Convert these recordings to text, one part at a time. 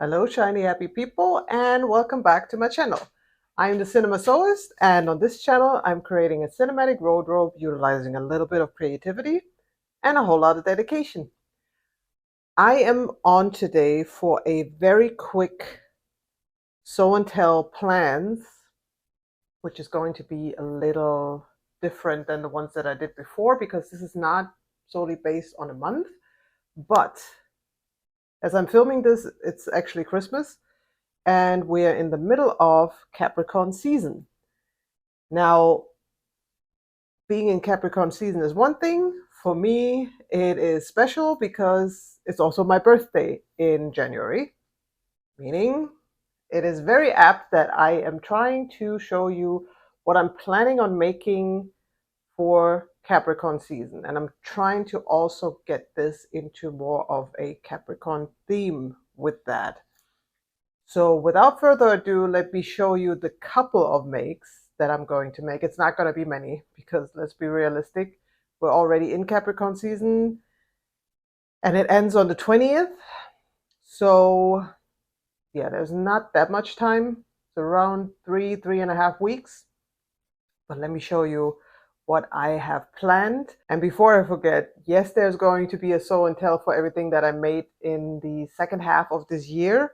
Hello, shiny happy people, and welcome back to my channel. I'm the Cinema.Sewist, and on this channel, I'm creating a cinematic wardrobe utilizing a little bit of creativity and a whole lot of dedication. I am on today for a very quick sew and tell plans, which is going to be a little different than the ones that I did before because this is not solely based on a month, but as I'm filming this, it's actually Christmas. And we're in the middle of Capricorn season. Now, being in Capricorn season is one thing. For me, it is special because it's also my birthday in January, meaning it is very apt that I am trying to show you what I'm planning on making for Capricorn season. And I'm trying to also get this into more of a Capricorn theme with that. So without further ado, let me show you the couple of makes that I'm going to make. It's not going to be many because let's be realistic. We're already in Capricorn season and it ends on the 20th. So yeah, there's not that much time. It's around 3.5 weeks. But let me show you what I have planned. And before I forget, yes, there's going to be a show and tell for everything that I made in the second half of this year,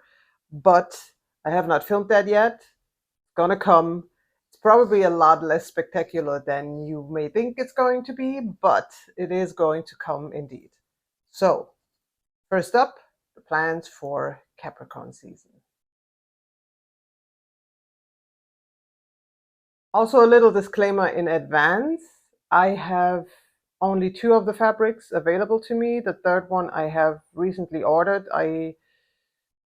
but I have not filmed that yet. It's gonna come. It's probably a lot less spectacular than you may think it's going to be, but it is going to come indeed. So, first up, the plans for Capricorn season. Also, a little disclaimer in advance. I have only 2 of the fabrics available to me. The third one I have recently ordered. I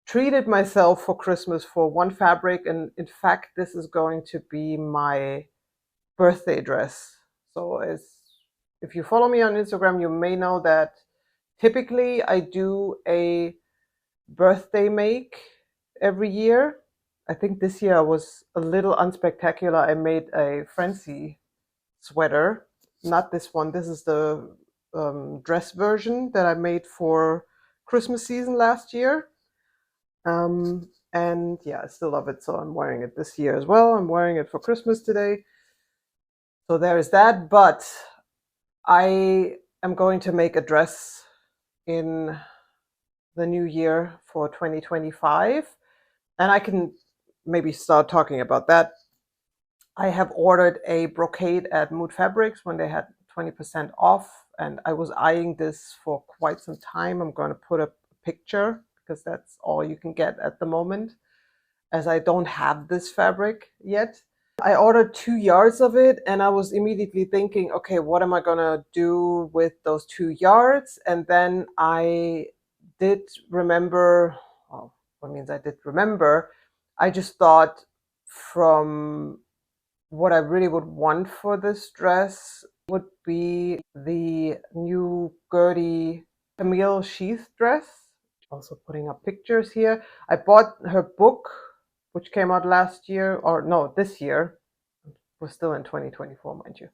treated myself for Christmas for 1 fabric, and in fact, this is going to be my birthday dress. So if you follow me on Instagram, you may know that typically I do a birthday make every year. I think this year I was a little unspectacular. I made a Frenzy sweater. Not this one. This is the dress version that I made for Christmas season last year. And yeah, I still love it. So I'm wearing it this year as well. I'm wearing it for Christmas today. So there is that. But I am going to make a dress in the new year for 2025. And I can maybe start talking about that. I have ordered a brocade at Mood Fabrics when they had 20% off, and I was eyeing this for quite some time. I'm going to put a picture because that's all you can get at the moment, as I don't have this fabric yet. I ordered 2 yards of it, and I was immediately thinking, okay, what am I going to do with those 2 yards? And then I did remember, well, what means I did remember, I just thought from what I really would want for this dress would be the new Gertie Camille sheath dress. Also putting up pictures here. I bought her book, which came out last year, or no, this year. We're still in 2024, mind you.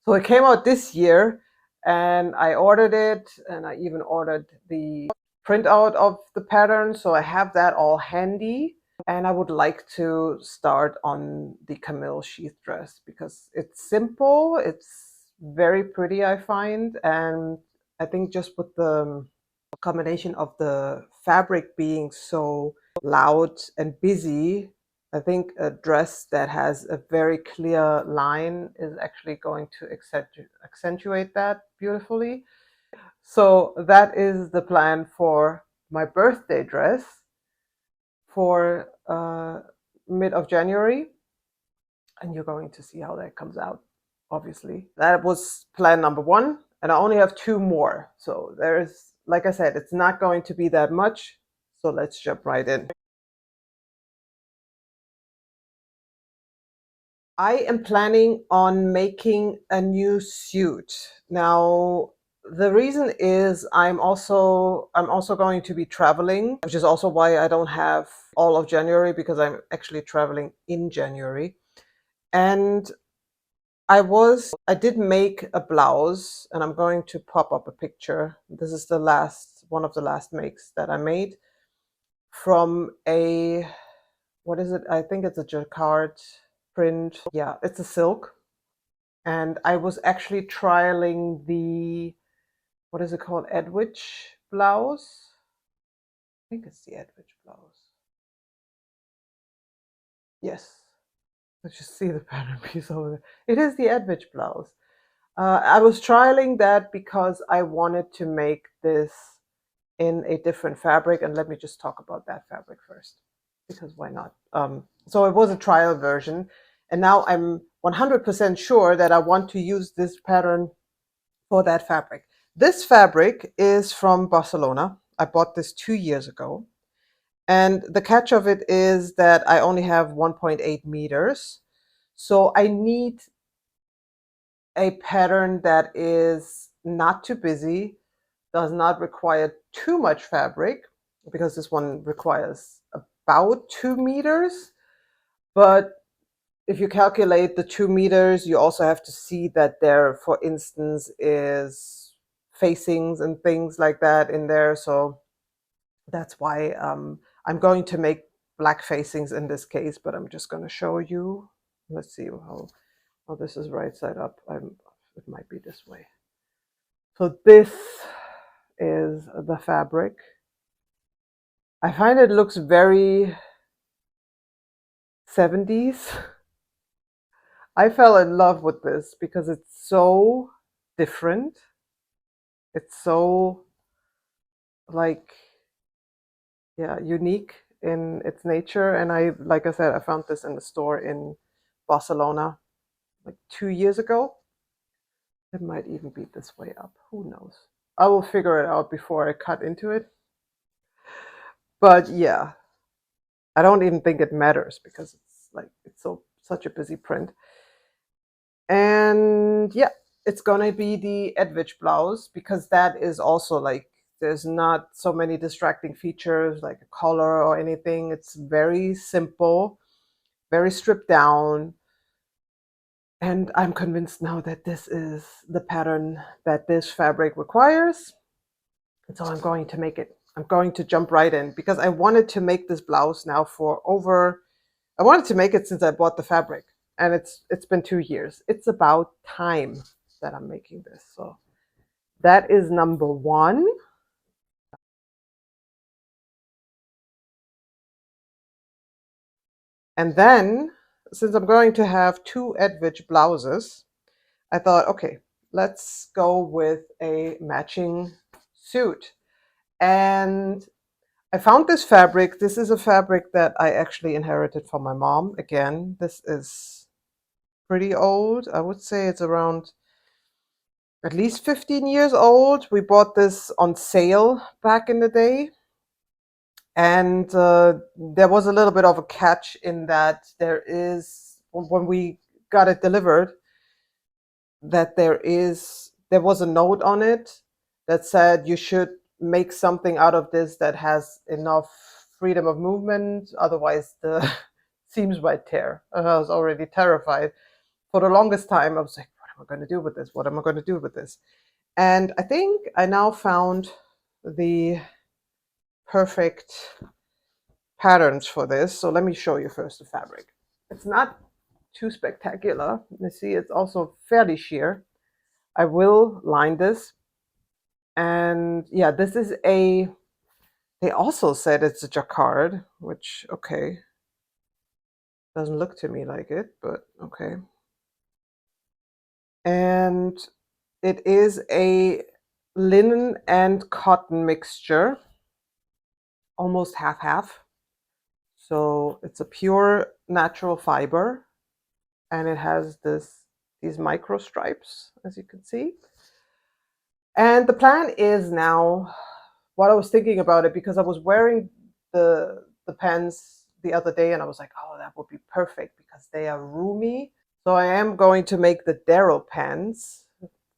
So it came out this year, and I ordered it, and I even ordered the printout of the pattern, so I have that all handy. And I would like to start on the Camille sheath dress because it's simple, it's very pretty, I find, and I think just with the combination of the fabric being so loud and busy, I think a dress that has a very clear line is actually going to accentuate that beautifully. So that is the plan for my birthday dress for mid of January, and you're going to see how that comes out. Obviously, that was plan number 1, and I only have 2 more. So there's, like I said, it's not going to be that much. So let's jump right in. I am planning on making a new suit. Now, the reason is I'm also going to be traveling, which is also why I don't have all of January, because I'm actually traveling in January. And I did make a blouse, and I'm going to pop up a picture. This is one of the last makes that I made from a, what is it? I think it's a jacquard print. Yeah, it's a silk. And I was actually trialing the, what is it called? Edwidge blouse. I think it's the Edwidge blouse. Yes. Let's just see the pattern piece over there. It is the Edwidge blouse. I was trialing that because I wanted to make this in a different fabric. And let me just talk about that fabric first, because why not? So it was a trial version. And now I'm 100% sure that I want to use this pattern for that fabric. This fabric is from Barcelona. I bought this 2 years ago. And the catch of it is that I only have 1.8 meters. So I need a pattern that is not too busy, does not require too much fabric, because this one requires about 2 meters. But if you calculate the 2 meters, you also have to see that there, for instance, is facings and things like that in there. So that's why I'm going to make black facings in this case, but I'm just going to show you. Let's see how this is right side up. It might be this way. So this is the fabric. I find it looks very 70s. I fell in love with this because it's so different. It's so, like, yeah, unique in its nature. And like I said, I found this in the store in Barcelona like 2 years ago. It might even be this way up. Who knows? I will figure it out before I cut into it. But yeah, I don't even think it matters because it's such a busy print. And yeah, it's gonna be the Edwidge blouse, because that is also like, there's not so many distracting features like a collar or anything. It's very simple, very stripped down. And I'm convinced now that this is the pattern that this fabric requires. And so I'm going to make it. I'm going to jump right in, because I wanted to make this blouse now I wanted to make it since I bought the fabric. And it's been 2 years. It's about time that I'm making this. So that is number one. And then, since I'm going to have 2 Edwidge blouses, I thought, okay, let's go with a matching suit. And I found this fabric. This is a fabric that I actually inherited from my mom. Again, this is pretty old. I would say it's around at least 15 years old. We bought this on sale back in the day. And there was a little bit of a catch in that when we got it delivered, that there was a note on it that said you should make something out of this that has enough freedom of movement, otherwise the seams might tear. I was already terrified. For the longest time, I was like, what am I going to do with this? What am I going to do with this? And I think I now found the perfect patterns for this. So let me show you first the fabric. It's not too spectacular. You see, it's also fairly sheer. I will line this. And yeah, this is they also said it's a jacquard, which, okay, doesn't look to me like it, but okay. And it is a linen and cotton mixture, almost half-half. So it's a pure natural fiber, and it has these micro stripes, as you can see. And the plan is now, what I was thinking about it, because I was wearing the pants the other day, and I was like, oh, that would be perfect because they are roomy. So I am going to make the Darrow pants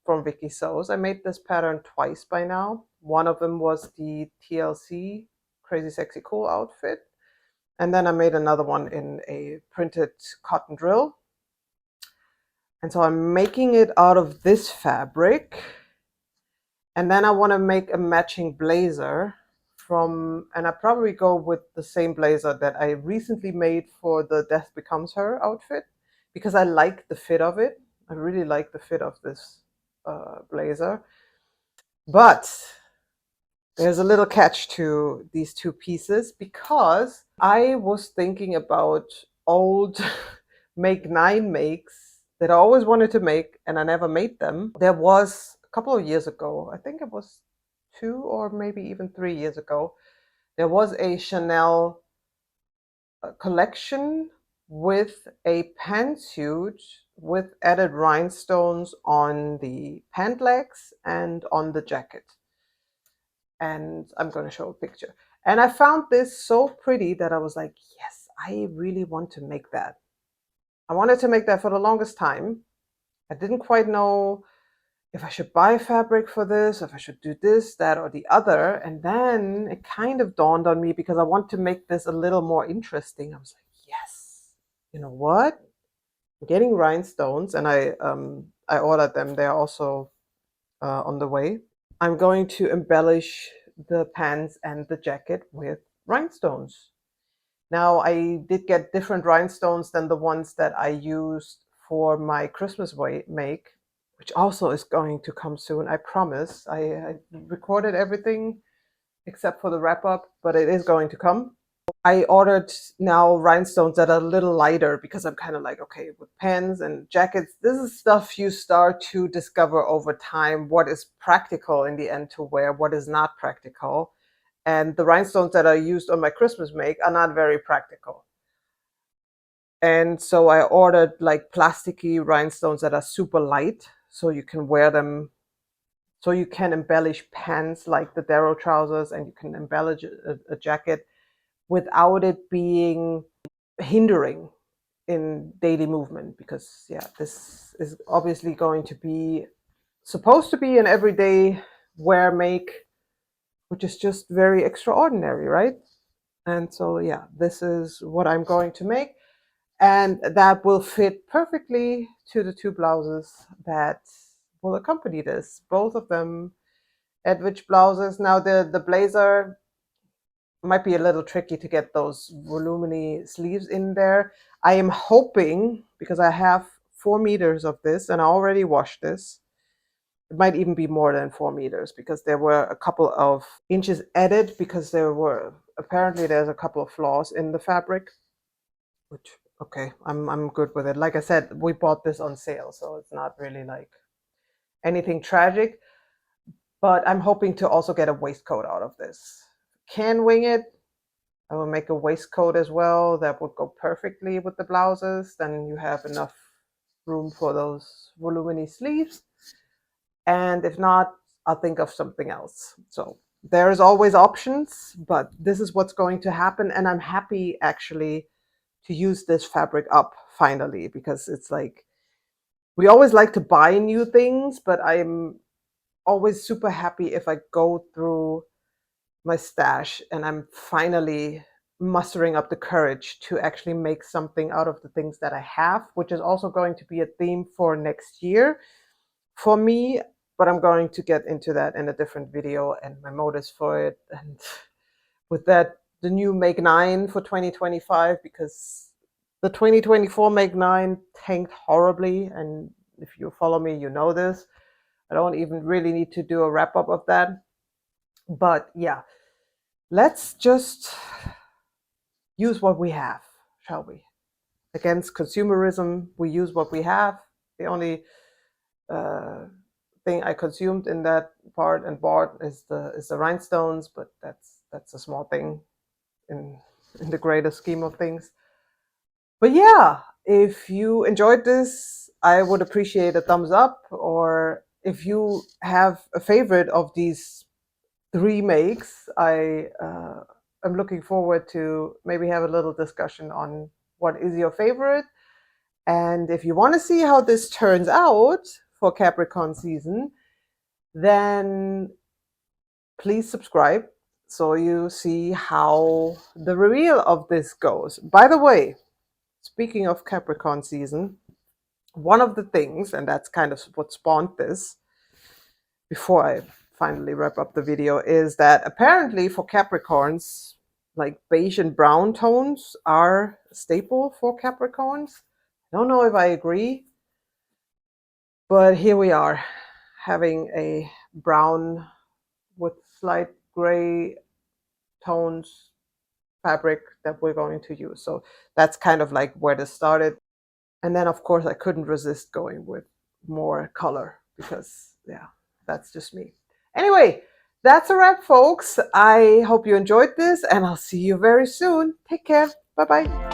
from Vicky Sews. I made this pattern twice by now. One of them was the TLC Crazy Sexy Cool outfit. And then I made another one in a printed cotton drill. And so I'm making it out of this fabric. And then I want to make a matching blazer and I probably go with the same blazer that I recently made for the Death Becomes Her outfit, because I like the fit of it. I really like the fit of this blazer. But there's a little catch to these two pieces, because I was thinking about old Make 9 makes that I always wanted to make and I never made them. There was a couple of years ago, I think it was 2 or maybe even 3 years ago, there was a Chanel collection with a pantsuit with added rhinestones on the pant legs and on the jacket. And I'm going to show a picture. And I found this so pretty that I was like, yes, I really want to make that. I wanted to make that for the longest time. I didn't quite know if I should buy fabric for this, if I should do this, that, or the other. And then it kind of dawned on me, because I want to make this a little more interesting. I was like, yes, you know what? I'm getting rhinestones, and I ordered them. They're also on the way. I'm going to embellish the pants and the jacket with rhinestones. Now, I did get different rhinestones than the ones that I used for my Christmas make, which also is going to come soon, I promise. I recorded everything except for the wrap-up, but it is going to come. I ordered now rhinestones that are a little lighter, because I'm kind of like, okay, with pants and jackets, this is stuff you start to discover over time, what is practical in the end to wear, what is not practical. And the rhinestones that I used on my Christmas make are not very practical. And so I ordered like plasticky rhinestones that are super light, so you can wear them, so you can embellish pants like the Darrow trousers, and you can embellish a jacket without it being hindering in daily movement. Because yeah, this is obviously going to be supposed to be an everyday wear make, which is just very extraordinary, right? And so yeah, this is what I'm going to make, and that will fit perfectly to the two blouses that will accompany this, both of them Edwidge blouses. Now the blazer might be a little tricky to get those voluminy sleeves in there. I am hoping, because I have 4 meters of this and I already washed this, it might even be more than 4 meters, because there were a couple of inches added, because apparently there's a couple of flaws in the fabric, which, okay, I'm good with it. Like I said, we bought this on sale, so it's not really like anything tragic. But I'm hoping to also get a waistcoat out of this. Can wing it, I will make a waistcoat as well that would go perfectly with the blouses. Then you have enough room for those voluminy sleeves. And if not, I'll think of something else. So there's always options, but this is what's going to happen. And I'm happy actually to use this fabric up finally, because it's like, we always like to buy new things, but I'm always super happy if I go through my stash and I'm finally mustering up the courage to actually make something out of the things that I have, which is also going to be a theme for next year for me. But I'm going to get into that in a different video, and my motives for it. And with that, the new Make 9 for 2025, because the 2024 Make 9 tanked horribly. And if you follow me, you know this. I don't even really need to do a wrap up of that. But yeah, let's just use what we have, shall we? Against consumerism, we use what we have. The only thing I consumed in that part and bought is the rhinestones, but that's a small thing in the greater scheme of things. But yeah, if you enjoyed this, I would appreciate a thumbs up, or if you have a favorite of these 3 makes, I am looking forward to maybe have a little discussion on what is your favorite. And if you want to see how this turns out for Capricorn season, then please subscribe so you see how the reveal of this goes. By the way, speaking of Capricorn season, one of the things, and that's kind of what spawned this, before I finally wrap up the video, is that apparently for Capricorns, like beige and brown tones are a staple for Capricorns. I don't know if I agree, but here we are having a brown with slight gray tones fabric that we're going to use. So that's kind of like where this started. And then of course I couldn't resist going with more color because yeah, that's just me. Anyway, that's a wrap, folks. I hope you enjoyed this and I'll see you very soon. Take care. Bye-bye.